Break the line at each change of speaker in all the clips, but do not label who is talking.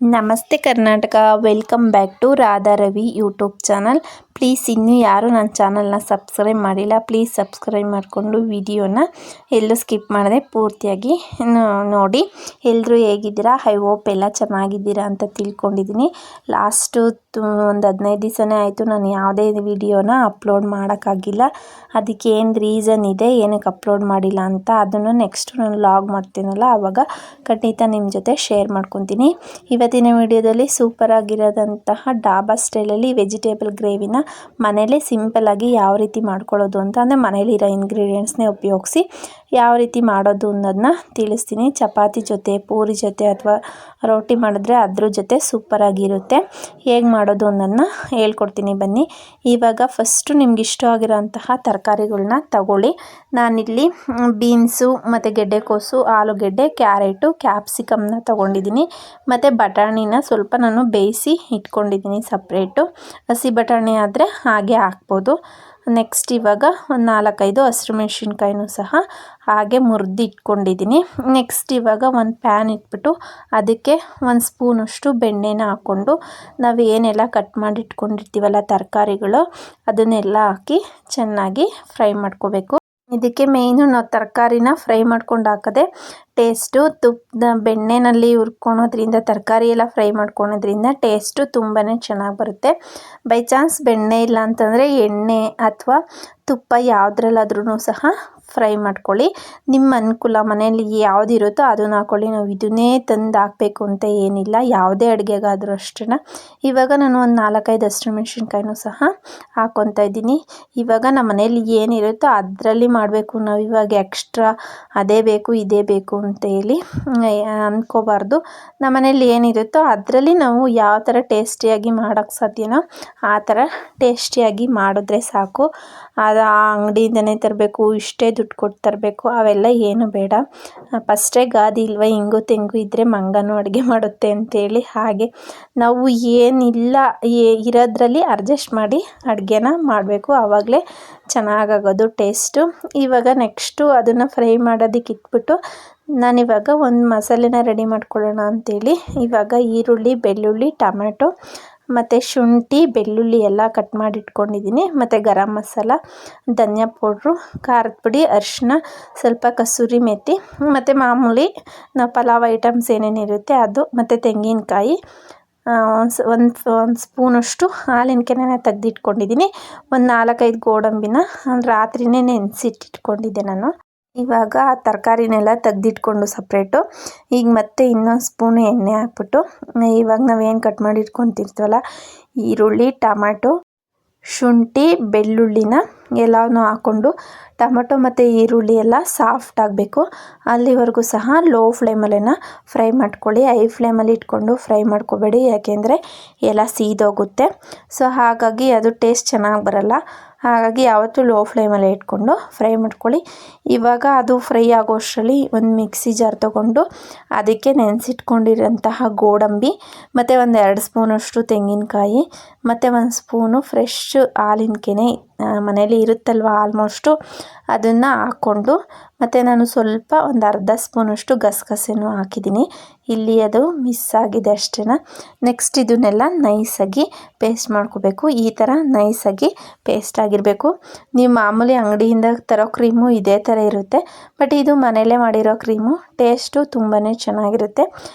ನಮಸ್ತೆ Karnataka, welcome back to Radha Ravi YouTube channel. Please ಇನ್ನೂ ಯಾರು ನನ್ನ ಚಾನಲ್ನ ಸಬ್ಸ್ಕ್ರೈಬ್ ಮಾಡಿಲ್ಲ, ಪ್ಲೀಸ್ ಸಬ್ಸ್ಕ್ರೈಬ್ ಮಾಡಿಕೊಂಡು ವಿಡಿಯೋನ ಎಲ್ಲೂ ಸ್ಕಿಪ್ ಮಾಡದೆ ಪೂರ್ತಿಯಾಗಿ ನೋಡಿ. ಎಲ್ಲರೂ ಹೇಗಿದ್ದೀರಾ? ಐ ಹೋಪ್ ಎಲ್ಲ ಚೆನ್ನಾಗಿದ್ದೀರಾ ಅಂತ ತಿಳ್ಕೊಂಡಿದ್ದೀನಿ. ಲಾಸ್ಟು ಒಂದು 15 ದಿವಸನೇ ಆಯಿತು ನಾನು ಯಾವುದೇ ವಿಡಿಯೋನ ಅಪ್ಲೋಡ್ ಮಾಡೋಕ್ಕಾಗಿಲ್ಲ. ಅದಕ್ಕೆ ಏನು ರೀಸನ್ ಇದೆ, ಏನಕ್ಕೆ ಅಪ್ಲೋಡ್ ಮಾಡಿಲ್ಲ ಅಂತ ಅದನ್ನು ನೆಕ್ಸ್ಟ್ ನಾನು ಲಾಗ್ ಮಾಡ್ತೀನಲ್ಲ ಆವಾಗ ಖಂಡಿತ ನಿಮ್ಮ ಜೊತೆ ಶೇರ್ ಮಾಡ್ಕೊತೀನಿ. ಇವತ್ತಿನ ವಿಡಿಯೋದಲ್ಲಿ ಸೂಪರ್ ಆಗಿರೋದಂತಹ ಡಾಬಾ ಸ್ಟೈಲಲ್ಲಿ ವೆಜಿಟೇಬಲ್ ಗ್ರೇವಿನ ಮನೇಲಿ ಸಿಂಪಲ್ಲಾಗಿ ಯಾವ ರೀತಿ ಮಾಡ್ಕೊಳ್ಳೋದು ಅಂತ, ಅಂದರೆ ಮನೇಲಿರೋ ಇಂಗ್ರೀಡಿಯೆಂಟ್ಸ್ನೇ ಉಪಯೋಗಿಸಿ ಯಾವ ರೀತಿ ಮಾಡೋದು ಅನ್ನೋದನ್ನ ತಿಳಿಸ್ತೀನಿ. ಚಪಾತಿ ಜೊತೆ, ಪೂರಿ ಜೊತೆ ಅಥವಾ ರೋಟಿ ಮಾಡಿದ್ರೆ ಅದ್ರ ಜೊತೆ ಸೂಪರಾಗಿರುತ್ತೆ. ಹೇಗೆ ಮಾಡೋದು ಅನ್ನೋದನ್ನ ಹೇಳ್ಕೊಡ್ತೀನಿ ಬನ್ನಿ. ಇವಾಗ ಫಸ್ಟು ನಿಮ್ಗೆ ಇಷ್ಟ ಆಗಿರೋಂತಹ ತರಕಾರಿಗಳನ್ನ ತಗೊಳ್ಳಿ. ನಾನಿಲ್ಲಿ ಬೀನ್ಸು ಮತ್ತು ಗೆಡ್ಡೆಕೋಸು, ಆಲೂಗೆಡ್ಡೆ, ಕ್ಯಾರೆಟು, ಕ್ಯಾಪ್ಸಿಕಮ್ನ ತೊಗೊಂಡಿದ್ದೀನಿ. ಮತ್ತು ಬಟಾಣಿನ ಸ್ವಲ್ಪ ನಾನು ಬೇಯಿಸಿ ಇಟ್ಕೊಂಡಿದ್ದೀನಿ ಸಪ್ರೇಟು. ಹಸಿ ಬಟಾಣಿ ಆದರೆ ಹಾಗೆ ಹಾಕ್ಬೋದು. ನೆಕ್ಸ್ಟ್ ಇವಾಗ ಒಂದು 4-5 ಹಸಿರು ಮೆಣಸಿನ್ಕಾಯಿನೂ ಸಹ ಹಾಗೆ ಮುರಿದು ಇಟ್ಕೊಂಡಿದ್ದೀನಿ. ನೆಕ್ಸ್ಟ್ ಇವಾಗ ಒಂದು ಪ್ಯಾನ್ ಇಟ್ಬಿಟ್ಟು ಅದಕ್ಕೆ 1 ಸ್ಪೂನಷ್ಟು ಬೆಣ್ಣೆನ ಹಾಕ್ಕೊಂಡು ನಾವು ಏನೆಲ್ಲ ಕಟ್ ಮಾಡಿ ಇಟ್ಕೊಂಡಿರ್ತೀವಲ್ಲ ತರಕಾರಿಗಳು ಅದನ್ನೆಲ್ಲ ಹಾಕಿ ಚೆನ್ನಾಗಿ ಫ್ರೈ ಮಾಡ್ಕೋಬೇಕು. ಇದಕ್ಕೆ ಮೇಯ್ನು ನಾವು ತರಕಾರಿನ ಫ್ರೈ ಮಾಡ್ಕೊಂಡು ಹಾಕೋದೆ ಟೇಸ್ಟು. ಬೆಣ್ಣೆನಲ್ಲಿ ಹುರ್ಕೊಳೋದ್ರಿಂದ, ತರಕಾರಿ ಎಲ್ಲ ಫ್ರೈ ಮಾಡ್ಕೊಳೋದ್ರಿಂದ ಟೇಸ್ಟು ತುಂಬಾ ಚೆನ್ನಾಗಿ ಬರುತ್ತೆ. ಬೈ ಚಾನ್ಸ್ ಬೆಣ್ಣೆ ಇಲ್ಲ ಅಂತಂದರೆ ಎಣ್ಣೆ ಅಥವಾ ತುಪ್ಪ ಯಾವುದ್ರಲ್ಲಾದ್ರೂ ಸಹ ಫ್ರೈ ಮಾಡ್ಕೊಳ್ಳಿ. ನಿಮ್ಮ ಅನುಕೂಲ, ಮನೆಯಲ್ಲಿ ಯಾವುದಿರುತ್ತೋ ಅದನ್ನು ಹಾಕ್ಕೊಳ್ಳಿ. ನಾವು ಇದನ್ನೇ ತಂದು ಹಾಕಬೇಕು ಅಂತ ಏನಿಲ್ಲ, ಯಾವುದೇ ಅಡುಗೆಗಾದರೂ ಅಷ್ಟೇ. ಇವಾಗ ನಾನು ಒಂದು 4-5 ಹಸಿರು ಮೆಣಸಿನ್ಕಾಯಿನೂ ಸಹ ಹಾಕ್ಕೊತಾ ಇದ್ದೀನಿ. ಇವಾಗ ನಮ್ಮ ಮನೇಲಿ ಏನಿರುತ್ತೋ ಅದರಲ್ಲಿ ಮಾಡಬೇಕು. ನಾವು ಇವಾಗ ಎಕ್ಸ್ಟ್ರಾ ಅದೇ ಬೇಕು ಇದೇ ಬೇಕು ಅಂತ ಹೇಳಿ ಅಂದ್ಕೋಬಾರ್ದು. ನಮ್ಮ ಮನೇಲಿ ಏನಿರುತ್ತೋ ಅದರಲ್ಲಿ ನಾವು ಯಾವ ಥರ ಟೇಸ್ಟಿಯಾಗಿ ಮಾಡೋಕ್ಕೆ ಸಾಧ್ಯನೋ ಆ ಥರ ಟೇಸ್ಟಿಯಾಗಿ ಮಾಡಿದ್ರೆ ಸಾಕು. ಅದು ಆ ಅಂಗಡಿಯಿಂದನೇ ತರಬೇಕು, ಇಷ್ಟೇ ದುಡ್ಡು ಕೊಟ್ಟು ತರಬೇಕು, ಅವೆಲ್ಲ ಏನು ಬೇಡ. ಫಸ್ಟೇ ಗಾದಿ ಇಲ್ವ, ಹಿಂಗು ತೆಂಗು ಇದ್ದರೆ ಮಂಗನೂ ಅಡುಗೆ ಮಾಡುತ್ತೆ ಅಂತೇಳಿ ಹಾಗೆ ನಾವು ಏನಿಲ್ಲ ಇರೋದ್ರಲ್ಲಿ ಅಡ್ಜಸ್ಟ್ ಮಾಡಿ ಅಡುಗೆನ ಮಾಡಬೇಕು. ಆವಾಗಲೇ ಚೆನ್ನಾಗಾಗೋದು ಟೇಸ್ಟು. ಇವಾಗ ನೆಕ್ಸ್ಟು ಅದನ್ನು ಫ್ರೈ ಮಾಡೋದಕ್ಕೆ ಇಟ್ಬಿಟ್ಟು ನಾನಿವಾಗ ಒಂದು ಮಸಾಲೆನ ರೆಡಿ ಮಾಡ್ಕೊಳ್ಳೋಣ ಅಂಥೇಳಿ ಇವಾಗ ಈರುಳ್ಳಿ, ಬೆಳ್ಳುಳ್ಳಿ, ಟೊಮೆಟೊ ಮತ್ತು ಶುಂಠಿ, ಬೆಳ್ಳುಳ್ಳಿ ಎಲ್ಲ ಕಟ್ ಮಾಡಿ ಇಟ್ಕೊಂಡಿದ್ದೀನಿ. ಮತ್ತು ಗರಂ ಮಸಾಲ, ಧನಿಯಾ ಪೌಡ್ರು, ಖಾರದ ಪುಡಿ, ಅರಿಶಿನ, ಸ್ವಲ್ಪ ಕಸೂರಿ ಮೆಥಿ ಮತ್ತು ಮಾಮೂಲಿ ನಾವು ಪಲಾವ್ ಐಟಮ್ಸ್ ಏನೇನಿರುತ್ತೆ ಅದು, ಮತ್ತು ತೆಂಗಿನಕಾಯಿ, ಒಂದು ಸ್ಪೂನಷ್ಟು ಹಾಲಿನ ಕೆನೆನ ತೆಗೆದಿಟ್ಕೊಂಡಿದ್ದೀನಿ. ಒಂದು 4-5 ಗೋಡಂಬಿನ ರಾತ್ರಿಯೇ ನೆನೆಸಿಟ್ಟಿಟ್ಕೊಂಡಿದ್ದೆ ನಾನು. ಇವಾಗ ಆ ತರಕಾರಿನೆಲ್ಲ ತೆಗೆದಿಟ್ಕೊಂಡು ಸಪ್ರೇಟು ಈಗ ಮತ್ತೆ ಇನ್ನೊಂದು ಸ್ಪೂನು ಎಣ್ಣೆ ಹಾಕ್ಬಿಟ್ಟು ಇವಾಗ ನಾವೇನು ಕಟ್ ಮಾಡಿ ಇಟ್ಕೊತಿರ್ತೀವಲ್ಲ ಈರುಳ್ಳಿ, ಟೊಮೆಟೊ, ಶುಂಠಿ, ಬೆಳ್ಳುಳ್ಳಿನ ಎಲ್ಲನೂ ಹಾಕ್ಕೊಂಡು ಟೊಮೆಟೊ ಮತ್ತು ಈರುಳ್ಳಿ ಎಲ್ಲ ಸಾಫ್ಟ್ ಆಗಬೇಕು ಅಲ್ಲಿವರೆಗೂ ಸಹ ಲೋ ಫ್ಲೇಮಲ್ಲೇನ ಫ್ರೈ ಮಾಡ್ಕೊಳ್ಳಿ. ಹೈ ಫ್ಲೇಮಲ್ಲಿ ಇಟ್ಕೊಂಡು ಫ್ರೈ ಮಾಡ್ಕೋಬೇಡಿ, ಯಾಕೆಂದರೆ ಎಲ್ಲ ಸೀದೋಗುತ್ತೆ. ಸೊ ಹಾಗಾಗಿ ಅದು ಟೇಸ್ಟ್ ಚೆನ್ನಾಗಿ ಬರಲ್ಲ. ಹಾಗಾಗಿ ಯಾವತ್ತೂ ಲೋ ಫ್ಲೇಮಲ್ಲೇ ಇಟ್ಕೊಂಡು ಫ್ರೈ ಮಾಡ್ಕೊಳ್ಳಿ. ಇವಾಗ ಅದು ಫ್ರೈ ಆಗೋಷ್ಟರಲ್ಲಿ ಒಂದು ಮಿಕ್ಸಿ ಜಾರ್ ತೊಗೊಂಡು ಅದಕ್ಕೆ ನೆನೆಸಿಟ್ಕೊಂಡಿರೋಂತಹ ಗೋಡಂಬಿ ಮತ್ತು ಒಂದು 2 ಸ್ಪೂನಷ್ಟು ತೆಂಗಿನಕಾಯಿ ಮತ್ತು 1 ಸ್ಪೂನು ಫ್ರೆಶ್ ಹಾಲಿನ ಕೆನೆ ಮನೇಲಿ ಇರುತ್ತಲ್ವ ಆಲ್ಮೋಸ್ಟು ಅದನ್ನು ಹಾಕ್ಕೊಂಡು, ಮತ್ತು ನಾನು ಸ್ವಲ್ಪ ಒಂದು ಅರ್ಧ ಸ್ಪೂನಷ್ಟು ಗಸಗಸೆನೂ ಹಾಕಿದ್ದೀನಿ. ಇಲ್ಲಿ ಅದು ಮಿಸ್ ಆಗಿದೆ ಅಷ್ಟೇ. ನೆಕ್ಸ್ಟ್ ಇದನ್ನೆಲ್ಲ ನೈಸಾಗಿ ಪೇಸ್ಟ್ ಮಾಡ್ಕೋಬೇಕು. ಈ ಥರ ನೈಸಾಗಿ ಪೇಸ್ಟ್ ಆಗಿರಬೇಕು. ನೀವು ಮಾಮೂಲಿ ಅಂಗಡಿಯಿಂದ ತರೋ ಕ್ರೀಮು ಇದೇ ಥರ ಇರುತ್ತೆ, ಬಟ್ ಇದು ಮನೆಯಲ್ಲೇ ಮಾಡಿರೋ ಕ್ರೀಮು ಟೇಸ್ಟು ತುಂಬಾ ಚೆನ್ನಾಗಿರುತ್ತೆ.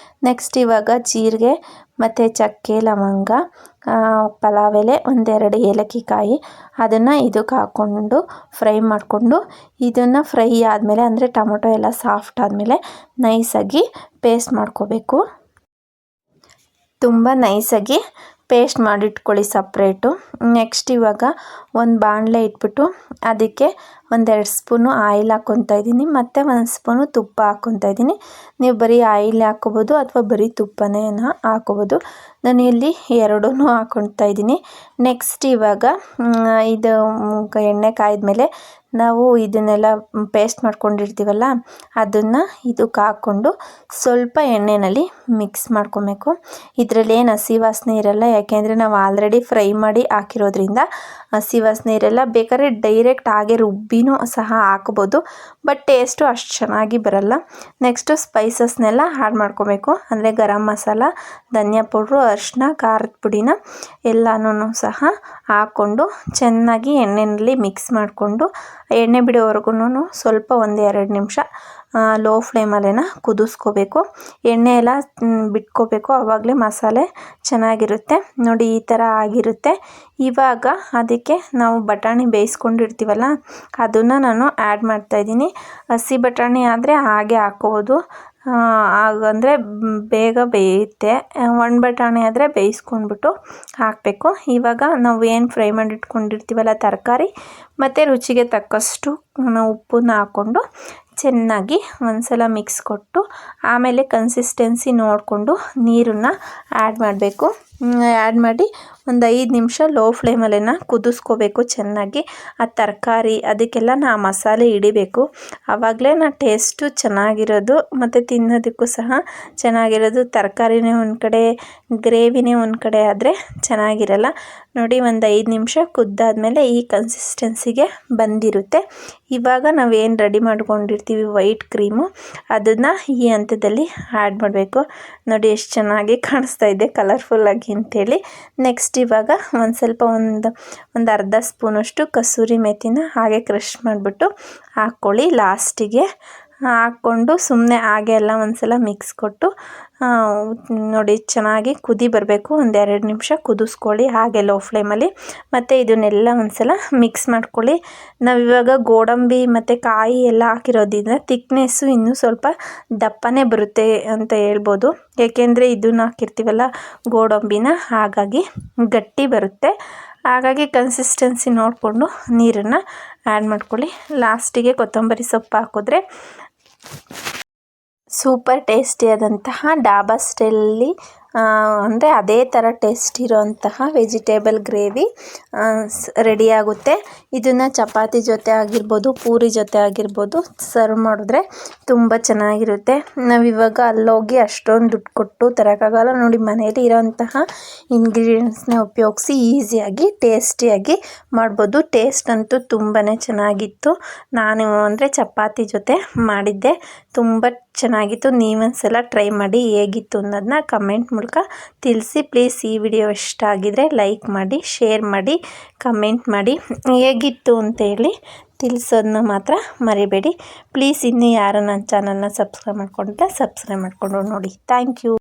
ನೆಕ್ಸ್ಟ್ ಇವಾಗ ಜೀರಿಗೆ ಮತ್ತು ಚಕ್ಕೆ, ಲವಂಗ, ಪಲಾವ್ ಎಲೆ, 1-2 ಏಲಕ್ಕಿ ಕಾಯಿ ಅದನ್ನು ಇದಕ್ಕೆ ಹಾಕ್ಕೊಂಡು ಫ್ರೈ ಮಾಡಿಕೊಂಡು ಇದನ್ನು ಫ್ರೈ ಆದಮೇಲೆ, ಅಂದರೆ ಟೊಮೊಟೊ ಎಲ್ಲ ಸಾಫ್ಟ್ ಆದಮೇಲೆ ನೈಸಾಗಿ ಪೇಸ್ಟ್ ಮಾಡ್ಕೋಬೇಕು. ತುಂಬ ನೈಸಾಗಿ ಪೇಸ್ಟ್ ಮಾಡಿಟ್ಕೊಳ್ಳಿ ಸಪ್ರೇಟು. ನೆಕ್ಸ್ಟ್ ಇವಾಗ ಒಂದು ಬಾಣಲೆ ಇಟ್ಬಿಟ್ಟು ಅದಕ್ಕೆ 1-2 ಸ್ಪೂನು ಆಯಿಲ್ ಹಾಕ್ಕೊತಾ ಇದ್ದೀನಿ ಮತ್ತು 1 ಸ್ಪೂನು ತುಪ್ಪ ಹಾಕ್ಕೊತಾ ಇದ್ದೀನಿ. ನೀವು ಬರೀ ಆಯಿಲ್ ಹಾಕ್ಕೋಬೋದು ಅಥವಾ ಬರೀ ತುಪ್ಪನೇ ಹಾಕ್ಕೋಬೋದು. ನಾನು ಇಲ್ಲಿ ಎರಡೂ ಹಾಕ್ಕೊತಾ ಇದ್ದೀನಿ. ನೆಕ್ಸ್ಟ್ ಇವಾಗ ಇದು ಎಣ್ಣೆ ಕಾಯ್ದ ಮೇಲೆ ನಾವು ಇದನ್ನೆಲ್ಲ ಪೇಸ್ಟ್ ಮಾಡ್ಕೊಂಡಿರ್ತೀವಲ್ಲ ಅದನ್ನು ಇದಕ್ಕೆ ಹಾಕ್ಕೊಂಡು ಸ್ವಲ್ಪ ಎಣ್ಣೆಯಲ್ಲಿ ಮಿಕ್ಸ್ ಮಾಡ್ಕೊಬೇಕು. ಇದರಲ್ಲಿ ಏನು ಹಸಿ ವಾಸನೆ ಇರಲ್ಲ, ಯಾಕೆಂದರೆ ನಾವು ಆಲ್ರೆಡಿ ಫ್ರೈ ಮಾಡಿ ಹಾಕಿರೋದ್ರಿಂದ ಹಸಿ ವಾಸನೆ ಇರಲ್ಲ. ಬೇಕಾದ್ರೆ ಡೈರೆಕ್ಟ್ ಹಾಗೆ ರುಬ್ಬಿನೂ ಸಹ ಹಾಕ್ಬೋದು, ಬಟ್ ಟೇಸ್ಟು ಅಷ್ಟು ಚೆನ್ನಾಗಿ ಬರಲ್ಲ. ನೆಕ್ಸ್ಟು ಸ್ಪೈಸಸ್ನೆಲ್ಲ ಆ್ಯಡ್ ಮಾಡ್ಕೊಬೇಕು. ಅಂದರೆ ಗರಂ ಮಸಾಲ, ಧನಿಯಾ ಪೌಡ್ರು, ಅರಿಶಿನ, ಖಾರದ ಪುಡಿನ ಎಲ್ಲನೂ ಸಹ ಹಾಕ್ಕೊಂಡು ಚೆನ್ನಾಗಿ ಎಣ್ಣೆಯಲ್ಲಿ ಮಿಕ್ಸ್ ಮಾಡಿಕೊಂಡು ಎಣ್ಣೆ ಬಿಡೋವರೆಗೂ ಸ್ವಲ್ಪ 1-2 ನಿಮಿಷ ಲೋ ಫ್ಲೇಮಲ್ಲೇನ ಕುದಿಸ್ಕೋಬೇಕು. ಎಣ್ಣೆ ಎಲ್ಲ ಬಿಟ್ಕೋಬೇಕು, ಆವಾಗಲೇ ಮಸಾಲೆ ಚೆನ್ನಾಗಿರುತ್ತೆ. ನೋಡಿ ಈ ಥರ ಆಗಿರುತ್ತೆ. ಇವಾಗ ಅದಕ್ಕೆ ನಾವು ಬಟಾಣಿ ಬೇಯಿಸ್ಕೊಂಡಿರ್ತೀವಲ್ಲ ಅದನ್ನು ನಾನು ಆ್ಯಡ್ ಮಾಡ್ತಾಯಿದ್ದೀನಿ. ಹಸಿ ಬಟಾಣಿ ಆದರೆ ಹಾಗೆ ಹಾಕ್ಕೋಬೋದು, ಹಾಗಂದರೆ ಬೇಗ ಬೇಯುತ್ತೆ. ಒಣ ಬಟಾಣಿ ಆದರೆ ಬೇಯಿಸ್ಕೊಂಡ್ಬಿಟ್ಟು ಹಾಕಬೇಕು. ಇವಾಗ ನಾವು ಏನು ಫ್ರೈ ಮಾಡಿ ಇಟ್ಕೊಂಡಿರ್ತೀವಲ್ಲ ತರಕಾರಿ ಮತ್ತು ರುಚಿಗೆ ತಕ್ಕಷ್ಟು ನಾವು ಉಪ್ಪನ್ನ ಹಾಕ್ಕೊಂಡು ಚೆನ್ನಾಗಿ ಒಂದ್ಸಲ ಮಿಕ್ಸ್ ಕೊಟ್ಟು ಆಮೇಲೆ ಕನ್ಸಿಸ್ಟೆನ್ಸಿ ನೋಡಿಕೊಂಡು ನೀರನ್ನು ಆ್ಯಡ್ ಮಾಡಬೇಕು. ಆ್ಯಡ್ ಮಾಡಿ ಒಂದು 5 ನಿಮಿಷ ಲೋ ಫ್ಲೇಮಲ್ಲೇನ ಕುದಿಸ್ಕೋಬೇಕು ಚೆನ್ನಾಗಿ. ಆ ತರಕಾರಿ ಅದಕ್ಕೆಲ್ಲ ಮಸಾಲೆ ಹಿಡಿಬೇಕು, ಆವಾಗಲೇ ಟೇಸ್ಟು ಚೆನ್ನಾಗಿರೋದು ಮತ್ತು ತಿನ್ನೋದಕ್ಕೂ ಸಹ ಚೆನ್ನಾಗಿರೋದು. ತರಕಾರಿನೇ ಒಂದು ಕಡೆ, ಗ್ರೇವಿನೇ ಒಂದು ಕಡೆ ಆದರೆ ಚೆನ್ನಾಗಿರಲ್ಲ. ನೋಡಿ, ಒಂದು 5 ನಿಮಿಷ ಕುದ್ದಾದ್ಮೇಲೆ ಈ ಕನ್ಸಿಸ್ಟೆನ್ಸಿಗೆ ಬಂದಿರುತ್ತೆ. ಇವಾಗ ನಾವೇನು ರೆಡಿ ಮಾಡ್ಕೊಂಡಿರ್ತೀವಿ ವೈಟ್ ಕ್ರೀಮು ಅದನ್ನು ಈ ಹಂತದಲ್ಲಿ ಆ್ಯಡ್ ಮಾಡಬೇಕು. ನೋಡಿ ಎಷ್ಟು ಚೆನ್ನಾಗಿ ಕಾಣಿಸ್ತಾ ಇದೆ ಕಲರ್ಫುಲ್ಲಾಗಿ ಅಂತೇಳಿ. ನೆಕ್ಸ್ಟ್ ಇವಾಗ ಒಂದು ಅರ್ಧ ಸ್ಪೂನಷ್ಟು ಕಸೂರಿ ಮೇಥಿನ ಹಾಗೆ ಕ್ರಷ್ ಮಾಡಿಬಿಟ್ಟು ಹಾಕ್ಕೊಳ್ಳಿ. ಲಾಸ್ಟಿಗೆ ಹಾಕ್ಕೊಂಡು ಸುಮ್ಮನೆ ಹಾಗೆ ಎಲ್ಲ ಒಂದ್ಸಲ ಮಿಕ್ಸ್ ಕೊಟ್ಟು ನೋಡಿ ಚೆನ್ನಾಗಿ ಕುದಿ ಬರಬೇಕು. 1-2 ನಿಮಿಷ ಕುದಿಸ್ಕೊಳ್ಳಿ ಹಾಗೆ ಲೋ ಫ್ಲೇಮಲ್ಲಿ. ಮತ್ತು ಇದನ್ನೆಲ್ಲ ಒಂದ್ಸಲ ಮಿಕ್ಸ್ ಮಾಡ್ಕೊಳ್ಳಿ. ನಾವಿವಾಗ ಗೋಡಂಬಿ ಮತ್ತು ಕಾಯಿ ಎಲ್ಲ ಹಾಕಿರೋದ್ರಿಂದ ತಿಕ್ನೆಸ್ಸು ಇನ್ನೂ ಸ್ವಲ್ಪ ದಪ್ಪನೇ ಬರುತ್ತೆ ಅಂತ ಹೇಳ್ಬೋದು. ಏಕೆಂದರೆ ಇದನ್ನು ಹಾಕಿರ್ತೀವಲ್ಲ ಗೋಡಂಬಿನ, ಹಾಗಾಗಿ ಗಟ್ಟಿ ಬರುತ್ತೆ. ಹಾಗಾಗಿ ಕನ್ಸಿಸ್ಟೆನ್ಸಿ ನೋಡಿಕೊಂಡು ನೀರನ್ನು ಆ್ಯಡ್ ಮಾಡ್ಕೊಳ್ಳಿ. ಲಾಸ್ಟಿಗೆ ಕೊತ್ತಂಬರಿ ಸೊಪ್ಪು ಹಾಕಿದ್ರೆ ಸೂಪರ್ ಟೇಸ್ಟಿಯಾದಂತಹ ಡಾಬಾ ಸ್ಟೈಲಲ್ಲಿ ಅಂದರೆ ಅದೇ ಥರ ಟೇಸ್ಟ್ ಇರೋಂತಹ ವೆಜಿಟೇಬಲ್ ಗ್ರೇವಿ ರೆಡಿಯಾಗುತ್ತೆ. ಇದನ್ನು ಚಪಾತಿ ಜೊತೆ ಆಗಿರ್ಬೋದು, ಪೂರಿ ಜೊತೆ ಆಗಿರ್ಬೋದು ಸರ್ವ್ ಮಾಡಿದ್ರೆ ತುಂಬ ಚೆನ್ನಾಗಿರುತ್ತೆ. ನಾವಿವಾಗ ಅಲ್ಲೋಗಿ ಅಷ್ಟೊಂದು ದುಡ್ಡು ಕೊಟ್ಟು ತರೋಕ್ಕಾಗಲ್ಲ. ನೋಡಿ, ಮನೇಲಿ ಇರೋಂತಹ ಇಂಗ್ರೀಡಿಯೆಂಟ್ಸ್ನ ಉಪಯೋಗಿಸಿ ಈಸಿಯಾಗಿ ಟೇಸ್ಟಿಯಾಗಿ ಮಾಡ್ಬೋದು. ಟೇಸ್ಟ್ ಅಂತೂ ತುಂಬಾ ಚೆನ್ನಾಗಿತ್ತು. ನಾನು ಅಂದರೆ ಚಪಾತಿ ಜೊತೆ ಮಾಡಿದ್ದೆ, ತುಂಬ ಚೆನ್ನಾಗಿತ್ತು. ನೀವೊಂದ್ಸಲ ಟ್ರೈ ಮಾಡಿ ಹೇಗಿತ್ತು ಅನ್ನೋದನ್ನ ಕಮೆಂಟ್ ಮೂಲಕ ತಿಳಿಸಿ. ಪ್ಲೀಸ್ ಈ ವಿಡಿಯೋ ಇಷ್ಟ ಆಗಿದರೆ ಲೈಕ್ ಮಾಡಿ, ಶೇರ್ ಮಾಡಿ, ಕಮೆಂಟ್ ಮಾಡಿ. ಹೇಗಿತ್ತು ಅಂತೇಳಿ ತಿಳಿಸೋದನ್ನ ಮಾತ್ರ ಮರಿಬೇಡಿ. ಪ್ಲೀಸ್ ಇನ್ನೂ ಯಾರು ನನ್ನ ಚಾನಲ್ನ ಸಬ್ಸ್ಕ್ರೈಬ್ ಮಾಡ್ಕೊಂಡಿಲ್ಲ ಸಬ್ಸ್ಕ್ರೈಬ್ ಮಾಡಿಕೊಂಡು ನೋಡಿ. Thank you.